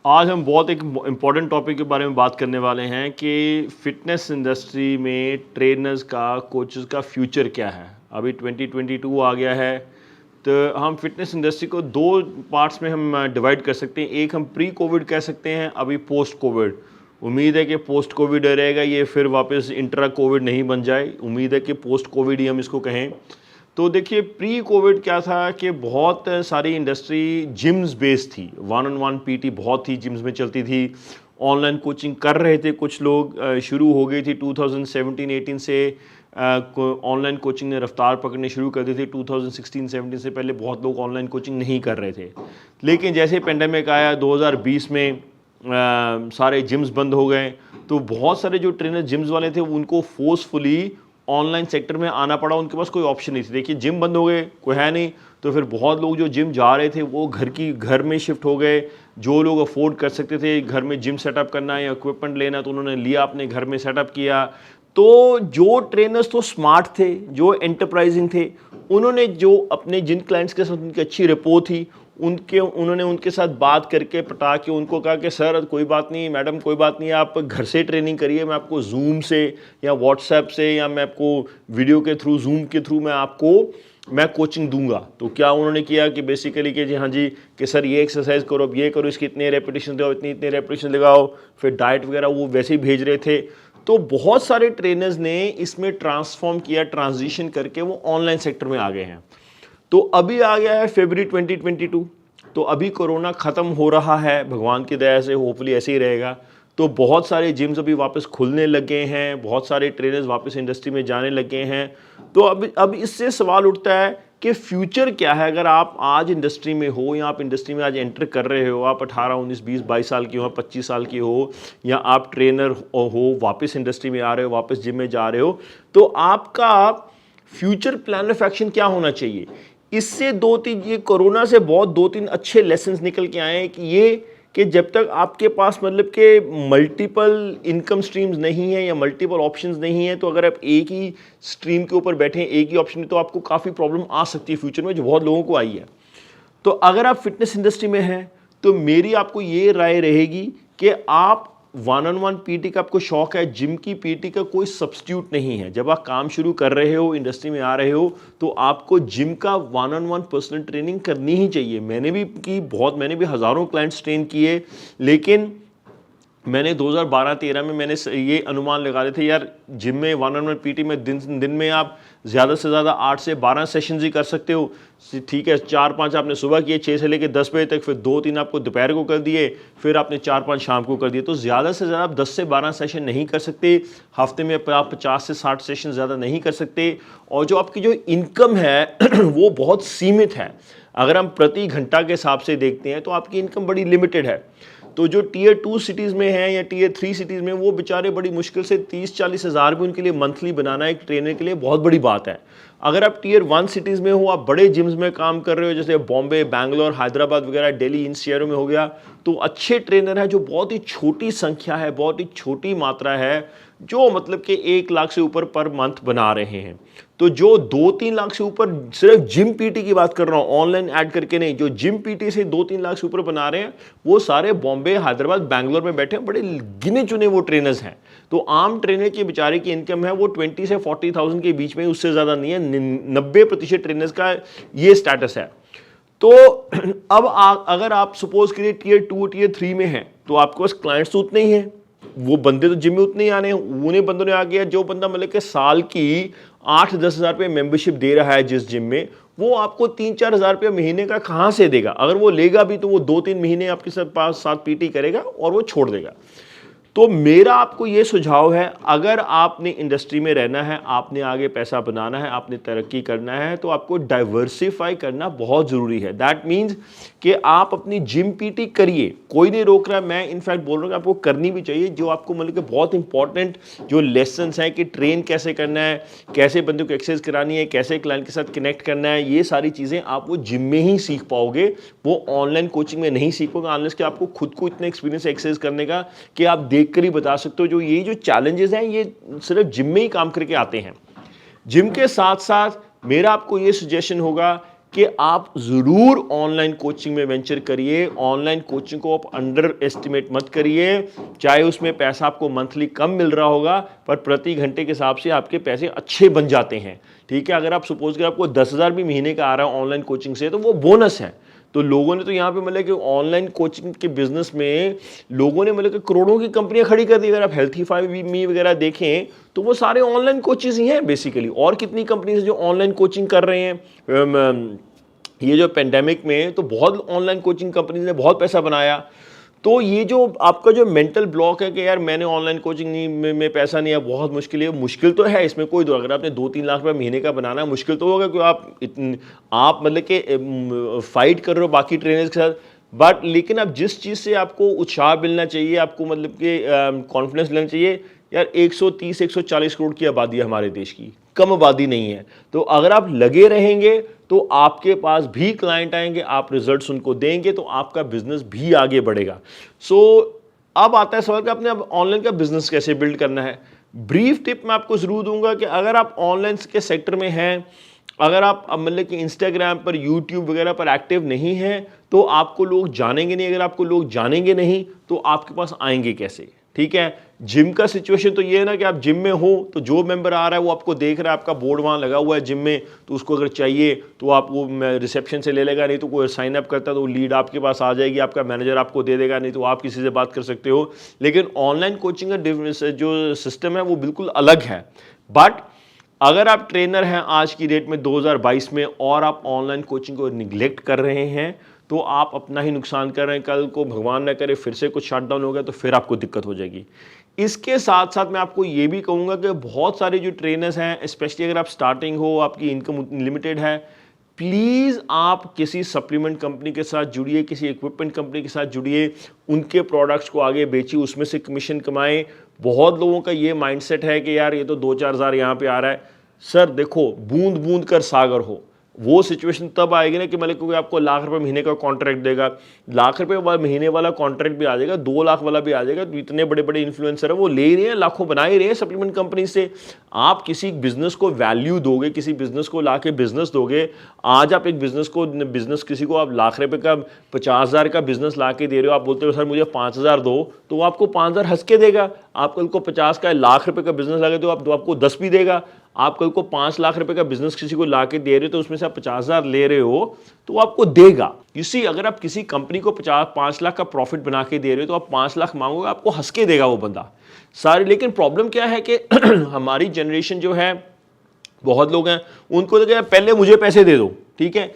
आज हम बहुत एक इम्पॉर्टेंट टॉपिक के बारे में बात करने वाले हैं कि फ़िटनेस इंडस्ट्री में ट्रेनर्स का, कोचेस का फ्यूचर क्या है। अभी 2022 आ गया है, तो हम फिटनेस इंडस्ट्री को दो पार्ट्स में हम डिवाइड कर सकते हैं। एक हम प्री कोविड कह सकते हैं, अभी पोस्ट कोविड। उम्मीद है कि पोस्ट कोविड रहेगा, ये फिर वापस इंट्रा कोविड नहीं बन जाए। उम्मीद है कि पोस्ट कोविड ही हम इसको कहें। तो देखिए, प्री कोविड क्या था कि बहुत सारी इंडस्ट्री जिम्स बेस्ड थी। वन ऑन वन पीटी बहुत थी, जिम्स में चलती थी। ऑनलाइन कोचिंग कर रहे थे कुछ लोग, शुरू हो गई थी 2017-18 से। ऑनलाइन कोचिंग ने रफ्तार पकड़नी शुरू कर दी थी 2016-17 से। पहले बहुत लोग ऑनलाइन कोचिंग नहीं कर रहे थे, लेकिन जैसे पेंडेमिक आया 2020 में सारे जिम्स बंद हो गए, तो बहुत सारे जो ट्रेनर जिम्स वाले थे उनको फोर्सफुली ऑनलाइन सेक्टर में आना पड़ा। उनके पास कोई ऑप्शन नहीं थी। देखिए, जिम बंद हो गए, कोई है नहीं, तो फिर बहुत लोग जो जिम जा रहे थे वो घर में शिफ्ट हो गए। जो लोग अफोर्ड कर सकते थे घर में जिम सेटअप करना या इक्विपमेंट लेना, तो उन्होंने लिया, अपने घर में सेटअप किया। तो जो ट्रेनर्स तो स्मार्ट थे, जो एंटरप्राइजिंग थे, उन्होंने जो अपने जिन क्लाइंट्स के साथ उनकी अच्छी रेपो थी, उन्होंने उनके साथ बात करके पटा के उनको कहा कि सर कोई बात नहीं, मैडम कोई बात नहीं, आप घर से ट्रेनिंग करिए, मैं आपको जूम से या व्हाट्सएप से या मैं आपको वीडियो के थ्रू, जूम के थ्रू मैं कोचिंग दूंगा। तो क्या उन्होंने किया कि बेसिकली कि जी हाँ जी, कि सर ये एक्सरसाइज करो, अब ये करो, इसकी इतने रेपिटेशन लगाओ, इतने रेपिटेशन लगाओ, फिर डाइट वगैरह वो वैसे ही भेज रहे थे। तो बहुत सारे ट्रेनर्स ने इसमें ट्रांसफॉर्म किया, ट्रांजिशन करके वो ऑनलाइन सेक्टर में आ गए हैं। तो अभी आ गया है फरवरी 2022, तो अभी कोरोना ख़त्म हो रहा है, भगवान की दया से होपफुली ऐसे ही रहेगा। तो बहुत सारे जिम्स अभी वापस खुलने लगे हैं, बहुत सारे ट्रेनर्स वापस इंडस्ट्री में जाने लगे हैं। तो अब इससे सवाल उठता है कि फ्यूचर क्या है। अगर आप आज इंडस्ट्री में हो या आप इंडस्ट्री में आज एंटर कर रहे हो, आप 18, 19, 20, 22 साल की हो, 25 साल की हो, या आप ट्रेनर हो, वापस इंडस्ट्री में आ रहे हो, वापस जिम में जा रहे हो, तो आपका फ्यूचर प्लान ऑफ एक्शन क्या होना चाहिए। इससे ये कोरोना से बहुत 2-3 अच्छे लेसन्स निकल के आए हैं कि जब तक आपके पास मतलब कि मल्टीपल इनकम स्ट्रीम्स नहीं है या मल्टीपल ऑप्शंस नहीं है, तो अगर आप एक ही स्ट्रीम के ऊपर बैठे हैं, एक ही ऑप्शन में, तो आपको काफ़ी प्रॉब्लम आ सकती है फ्यूचर में, जो बहुत लोगों को आई है। तो अगर आप फिटनेस इंडस्ट्री में हैं, तो मेरी आपको ये राय रहेगी कि आप वन ऑन वन पीटी का आपको शौक है, जिम की पीटी का कोई सब्स्टिट्यूट नहीं है। जब आप काम शुरू कर रहे हो, इंडस्ट्री में आ रहे हो, तो आपको जिम का one on one personal training करनी ही चाहिए। मैंने भी हज़ारों क्लाइंट्स ट्रेन किए, लेकिन मैंने 2012-13 में मैंने ये अनुमान लगा रहे थे, यार जिम में वन ऑन वन पीटी में दिन में आप ज़्यादा से ज़्यादा 8 से 12 सेशंस ही कर सकते हो। ठीक है, 4-5 आपने सुबह किए 6 से लेकर 10 बजे तक, फिर 2-3 आपको दोपहर को कर दिए, फिर आपने 4-5 शाम को कर दिए। तो ज़्यादा से ज़्यादा आप 10 से 12 सेशन नहीं कर सकते। हफ्ते में आप 50 से 60 सेशन ज़्यादा नहीं कर सकते। और जो आपकी जो इनकम है वो बहुत सीमित है। अगर हम प्रति घंटा के हिसाब से देखते हैं तो आपकी इनकम बड़ी लिमिटेड है। तो जो टीयर 2 सिटीज़ में हैं या टीयर 3 सिटीज़ में, वो बेचारे बड़ी मुश्किल से 30-40 हज़ार भी उनके लिए मंथली बनाना एक ट्रेनर के लिए बहुत बड़ी बात है। अगर आप टीयर 1 सिटीज़ में हो, आप बड़े जिम्स में काम कर रहे हो, जैसे बॉम्बे, बैंगलोर, हैदराबाद वगैरह, दिल्ली, इन शहरों में हो गया, तो अच्छे ट्रेनर हैं जो बहुत ही छोटी संख्या है, बहुत ही छोटी मात्रा है, जो मतलब कि 1 लाख से ऊपर पर मंथ बना रहे हैं। तो जो 2-3 लाख से ऊपर, सिर्फ जिम पीटी की बात कर रहा हूँ, ऑनलाइन ऐड करके नहीं, जो जिम पीटी से 2-3 लाख से ऊपर बना रहे हैं, वो सारे बॉम्बे, हैदराबाद, बैंगलोर में बैठे हैं, बड़े गिने चुने वो ट्रेनर्स हैं। तो आम ट्रेनर की बेचारे की इनकम है वो 20 से 40,000 के बीच में, उससे ज़्यादा नहीं है। 90% ट्रेनर्स का ये स्टेटस है। तो अब अगर आप सपोज करिए टीयर 2, टीयर 3 में हैं, तो आपके पास क्लाइंट्स तो उतने ही हैं, वो बंदे तो जिम में उतने ही आने हैं। उन्हें बंदों ने आ गया, जो बंदा मतलब कि साल की 8-10 हज़ार रुपये मेंबरशिप दे रहा है जिस जिम में, वो आपको 3-4 हज़ार रुपये महीने का कहाँ से देगा। अगर वो लेगा भी तो वो 2-3 महीने आपके साथ पीटी करेगा और वो छोड़ देगा। तो मेरा आपको ये सुझाव है, अगर आपने इंडस्ट्री में रहना है, आपने आगे पैसा बनाना है, आपने तरक्की करना है, तो आपको डाइवर्सिफाई करना बहुत ज़रूरी है। दैट मीन्स कि आप अपनी जिम पीटी करिए, कोई नहीं रोक रहा है। मैं इनफैक्ट बोल रहा हूँ कि आपको करनी भी चाहिए। जो आपको मतलब कि बहुत इंपॉर्टेंट जो लेसन्स हैं कि ट्रेन कैसे करना है, कैसे बंदे को एक्सरसाइज करानी है, कैसे क्लाइंट के साथ कनेक्ट करना है, ये सारी चीज़ें आप वो जिम में ही सीख पाओगे, वो ऑनलाइन कोचिंग में नहीं सीख पाओगे, अनलेस कि आपको खुद को इतना एक्सपीरियंस एक्सरसाइज करने का कि आप देख कर ही बता सकते हो। जो चैलेंजेस हैं, ये सिर्फ जिम में ही काम करके आते हैं। जिम के साथ साथ मेरा आपको ये सजेशन होगा कि आप ज़रूर ऑनलाइन कोचिंग में वेंचर करिए। ऑनलाइन कोचिंग को आप अंडर एस्टिमेट मत करिए, चाहे उसमें पैसा आपको मंथली कम मिल रहा होगा, पर प्रति घंटे के हिसाब से आपके पैसे अच्छे बन जाते हैं। ठीक है, अगर आप सपोज करें आपको 10,000 भी महीने का आ रहा है ऑनलाइन कोचिंग से, तो वो बोनस है। तो लोगों ने तो यहाँ पे मतलब कि ऑनलाइन कोचिंग के बिजनेस में लोगों ने मतलब कि करोड़ों की कंपनियां खड़ी कर दी। अगर आप हेल्थीफाई मी वगैरह देखें तो वो सारे ऑनलाइन कोचेस ही हैं बेसिकली। और कितनी कंपनीज जो ऑनलाइन कोचिंग कर रहे हैं। ये जो पेंडेमिक में तो बहुत ऑनलाइन कोचिंग कंपनीज ने बहुत पैसा बनाया। तो ये जो आपका जो मेंटल ब्लॉक है कि यार मैंने ऑनलाइन कोचिंग नहीं में पैसा नहीं है, बहुत मुश्किल है, मुश्किल तो है, इसमें कोई दो, अगर आपने 2-3 लाख रुपए महीने का बनाना है मुश्किल तो होगा, क्योंकि आप मतलब कि फाइट कर रहे हो बाकी ट्रेनर्स के साथ। बट लेकिन आप जिस चीज़ से आपको उत्साह मिलना चाहिए, आपको मतलब कि कॉन्फिडेंस लेना चाहिए, यार 130-140 करोड़ की आबादी है हमारे देश की, कम आबादी नहीं है। तो अगर आप लगे रहेंगे तो आपके पास भी क्लाइंट आएंगे, आप रिजल्ट्स उनको देंगे, तो आपका बिजनेस भी आगे बढ़ेगा। सो अब आता है सवाल कि आपने अब ऑनलाइन का बिजनेस कैसे बिल्ड करना है। ब्रीफ टिप मैं आपको जरूर दूंगा कि अगर आप ऑनलाइन के सेक्टर में हैं, अगर आप अब मतलब कि इंस्टाग्राम पर, यूट्यूब वगैरह पर एक्टिव नहीं हैं, तो आपको लोग जानेंगे नहीं। अगर आपको लोग जानेंगे नहीं तो आपके पास आएंगे कैसे। ठीक है, जिम का सिचुएशन तो ये है ना कि आप जिम में हो तो जो मेंबर आ रहा है वो आपको देख रहा है, आपका बोर्ड वहाँ लगा हुआ है जिम में, तो उसको अगर चाहिए तो आप वो रिसेप्शन से ले लेगा, नहीं तो कोई साइन अप करता है तो वो लीड आपके पास आ जाएगी, आपका मैनेजर आपको दे देगा, नहीं तो आप किसी से बात कर सकते हो। लेकिन ऑनलाइन कोचिंग का जो सिस्टम है वो बिल्कुल अलग है। बट अगर आप ट्रेनर हैं आज की डेट में 2022 में और आप ऑनलाइन कोचिंग को निगलेक्ट कर रहे हैं तो आप अपना ही नुकसान कर रहे हैं। कल को भगवान ना करे फिर से कुछ शटडाउन हो गया तो फिर आपको दिक्कत हो जाएगी। इसके साथ साथ मैं आपको ये भी कहूँगा कि बहुत सारे जो ट्रेनर्स हैं, स्पेशली अगर आप स्टार्टिंग हो, आपकी इनकम लिमिटेड है, प्लीज़ आप किसी सप्लीमेंट कंपनी के साथ जुड़िए, किसी इक्विपमेंट कंपनी के साथ जुड़िए, उनके प्रोडक्ट्स को आगे बेचिए, उसमें से कमीशन कमाएं। बहुत लोगों का ये माइंडसेट है कि यार ये तो 2-4 हज़ार यहाँ पे आ रहा है। सर देखो, बूंद बूंद कर सागर हो। वो सिचुएशन तब आएगी ना कि मतलब कोई आपको लाख रुपए महीने का कॉन्ट्रैक्ट देगा, लाख रुपए महीने वाला कॉन्ट्रैक्ट भी आ जाएगा, 2 लाख वाला भी आ जाएगा। तो इतने बड़े बड़े इन्फ्लुएंसर है, वो ले रहे हैं, लाखों बना ही रहे हैं सप्लीमेंट कंपनी से। आप किसी बिजनेस को वैल्यू दोगे, किसी बिजनेस को ला के बिजनेस दोगे। आज आप एक बिजनेस किसी को आप लाख रुपए का 50,000 का बिजनेस ला के दे रहे हो, आप बोलते हो सर मुझे 5,000 दो, तो वो आपको 5,000 हंस के देगा। आप कल को 50 का लाख रुपए का बिजनेस ला के दो, आपको 10 भी देगा। आप कल को 5 लाख रुपए का बिजनेस किसी को ला के दे रहे हो तो उसमें से आप 50,000 ले रहे हो तो आपको देगा। इसी अगर आप किसी कंपनी को 5 लाख का प्रॉफिट बना के दे रहे हो तो आप 5 लाख मांगोगे, आपको हंस के देगा वो बंदा सारी। लेकिन प्रॉब्लम क्या है कि हमारी जनरेशन जो है, बहुत लोग हैं उनको लगे पहले मुझे पैसे दे दो। ठीक है,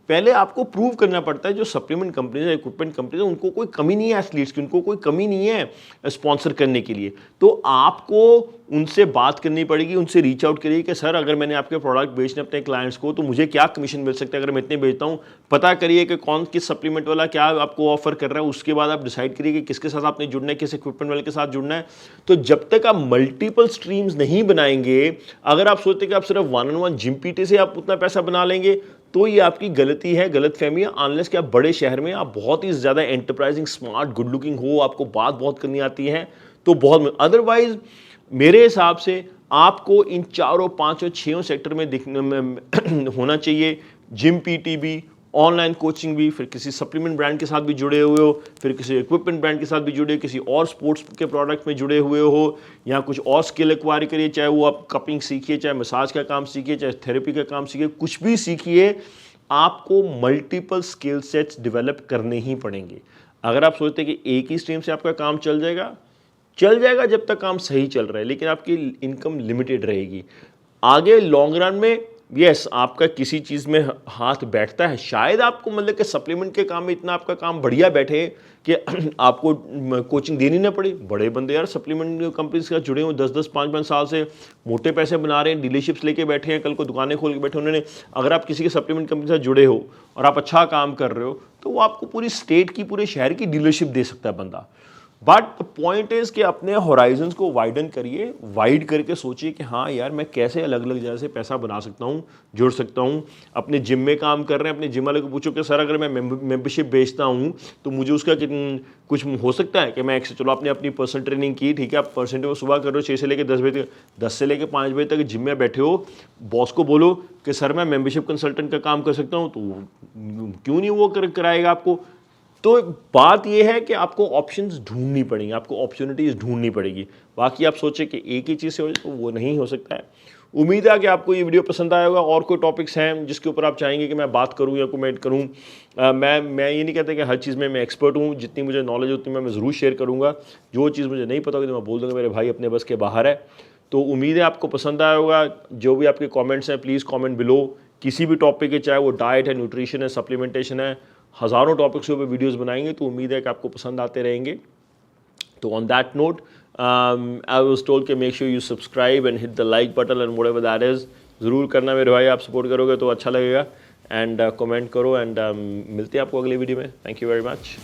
पहले आपको प्रूव करना पड़ता है। जो सप्लीमेंट कंपनीज है, इक्विपमेंट कंपनीज है, उनको कोई कमी नहीं है एथलीट्स की, उनको कोई कमी नहीं है स्पॉन्सर करने के लिए। तो आपको उनसे बात करनी पड़ेगी, उनसे रीच आउट करिए कि सर अगर मैंने आपके प्रोडक्ट बेचने अपने क्लाइंट्स को तो मुझे क्या कमीशन मिल सकता है अगर मैं इतने बेचता हूँ। पता करिए कि कौन किस सप्लीमेंट वाला क्या आपको ऑफर कर रहा है, उसके बाद आप डिसाइड करिए कि किसके साथ आपने जुड़ना है, किस इक्विपमेंट वाले के साथ जुड़ना है। तो जब तक आप मल्टीपल स्ट्रीम्स नहीं बनाएंगे, अगर आप सोचते कि आप सिर्फ 1-on-1 जिम पीटी से आप उतना पैसा बना लेंगे, तो ये आपकी गलती है, गलतफहमी है। अनलेस कि आप बड़े शहर में आप बहुत ही ज़्यादा एंटरप्राइजिंग, स्मार्ट, गुड लुकिंग हो, आपको बात बहुत करनी आती है, तो बहुत। अदरवाइज मेरे हिसाब से आपको इन 4, 5 और 6 सेक्टर में दिखने में होना चाहिए। जिम पीटी भी, ऑनलाइन कोचिंग भी, फिर किसी सप्लीमेंट ब्रांड के साथ भी जुड़े हुए हो, फिर किसी इक्विपमेंट ब्रांड के साथ भी जुड़े, किसी और स्पोर्ट्स के प्रोडक्ट में जुड़े हुए हो, या कुछ और स्किल एक्वायर करिए, चाहे वो आप कपिंग सीखिए, चाहे मसाज का काम सीखिए, चाहे थेरेपी का काम सीखिए, कुछ भी सीखिए। आपको मल्टीपल स्किल सेट्स डेवलप करने ही पड़ेंगे। अगर आप सोचते हैं कि एक ही स्ट्रीम से आपका काम चल जाएगा जब तक काम सही चल रहा है, लेकिन आपकी इनकम लिमिटेड रहेगी। आगे लॉन्ग रन में यस आपका किसी चीज़ में हाथ बैठता है, शायद आपको मतलब कि सप्लीमेंट के काम में इतना आपका काम बढ़िया बैठे कि आपको कोचिंग देनी ना पड़े। बड़े बंदे यार सप्लीमेंट कंपनी के साथ जुड़े हुए 10-10, 5-5 साल से मोटे पैसे बना रहे हैं, डीलरशिप्स लेके बैठे हैं, कल को दुकानें खोल के बैठे उन्होंने। अगर आप किसी के सप्लीमेंट कंपनी के साथ जुड़े हो और आप अच्छा काम कर रहे हो तो वो आपको पूरी स्टेट की, पूरे शहर की डीलरशिप दे सकता है बंदा। बट द पॉइंट इज कि अपने होराइजन्स को वाइडन करिए, वाइड करके सोचिए कि हाँ यार मैं कैसे अलग अलग जगह से पैसा बना सकता हूँ, जुड़ सकता हूँ। अपने जिम में काम कर रहे हैं, अपने जिम वाले को पूछो कि सर अगर मैं मेंबरशिप बेचता हूँ तो मुझे उसका कुछ हो सकता है कि मैं चलो आपने अपनी पर्सनल ट्रेनिंग की, ठीक है, आप परसेंट वो सुबह कर रहे हो 6 से लेकर 10 बजे तक, 10 से लेकर 5 बजे तक जिम में बैठे हो, बॉस को बोलो कि सर मैं मेंबरशिप कंसल्टेंट का काम कर सकता हूँ, तो क्यों नहीं वो कराएगा आपको। तो बात यह है कि आपको ऑप्शंस ढूंढनी पड़ेंगी, आपको अपॉर्चुनिटीज़ ढूंढनी पड़ेगी। बाकी आप सोचें कि एक ही चीज़ से हो जाए तो वो नहीं हो सकता है। उम्मीद है कि आपको ये वीडियो पसंद आया होगा। और कोई टॉपिक्स हैं जिसके ऊपर आप चाहेंगे कि मैं बात करूं या कमेंट करूं, मैं ये नहीं कहता कि हर चीज़ में मैं एक्सपर्ट हूं, जितनी मुझे नॉलेज होती है मैं ज़रूर शेयर करूंगा। जो चीज़ मुझे नहीं पता होगी तो मैं बोल दूँगा मेरे भाई अपने बस के बाहर है। तो उम्मीद है आपको पसंद आया होगा। जो भी आपके कमेंट्स हैं प्लीज़ कमेंट बिलो, किसी भी टॉपिक के, चाहे वो डाइट है, न्यूट्रिशन है, सप्लीमेंटेशन है, हज़ारों टॉपिक्स के ऊपर वीडियोस बनाएंगे, तो उम्मीद है कि आपको पसंद आते रहेंगे। तो on that note I was told कि make sure you subscribe and hit the like button and whatever that is, ज़रूर करना मेरे भाई। आप सपोर्ट करोगे तो अच्छा लगेगा। एंड कमेंट करो एंड मिलते हैं आपको अगली वीडियो में। Thank you very much.